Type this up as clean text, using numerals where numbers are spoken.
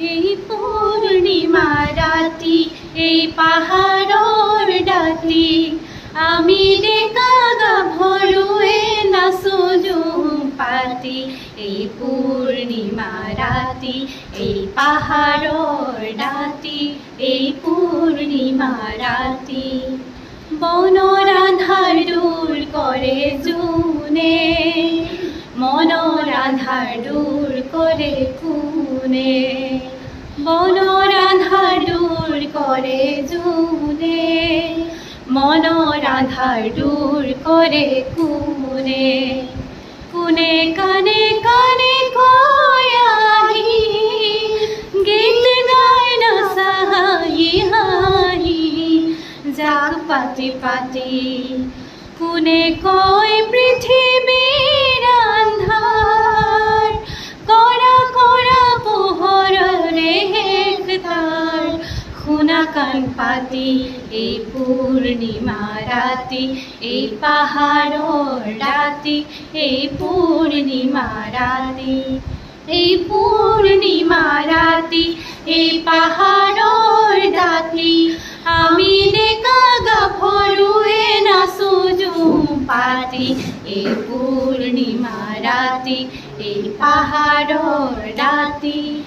এই পূর্ণিমা রাতি, এই পাহাড়ৰ ডাতি, আমি ডেকা গাভৰুৱে নাচো জুম পাতি। এই পূৰ্ণিমা ৰাতি, এই পাহাড়ৰ ডাতি, এই পূৰ্ণিমা ৰাতি। বনৰ আন্ধাৰ দূৰ কৰে জোনে, মনৰ আন্ধাৰ দূৰ কৰে কোনে। বনৰ আন্ধাৰ দূৰ কৰে জোনে, মনৰ আন্ধাৰ দূৰ কৰে কোনে। কোনে কানে কানে কয় আহি, গীত গায় নাচা হাঁহি হাঁহি, জাক পাতি পাতি। কোনে কয় পৃথিৱীৰ আন্ধাৰ, কৰা কৰা পোহৰৰে শেষ তাৰ। শুনা কাণ পাতি, এই পূৰ্ণিমা ৰাতি, এই পাহাড়ৰ ডাতি, এই পূৰ্ণিমা ৰাতি। এই পূৰ্ণিমা ৰাতি, এই পাহাড়ৰ ডাতি, আমি ডেকা গাভৰুৱে নাচো জুম পাতি। এই পূৰ্ণিমা ৰাতি, এই পাহাড়ৰ ডাতি।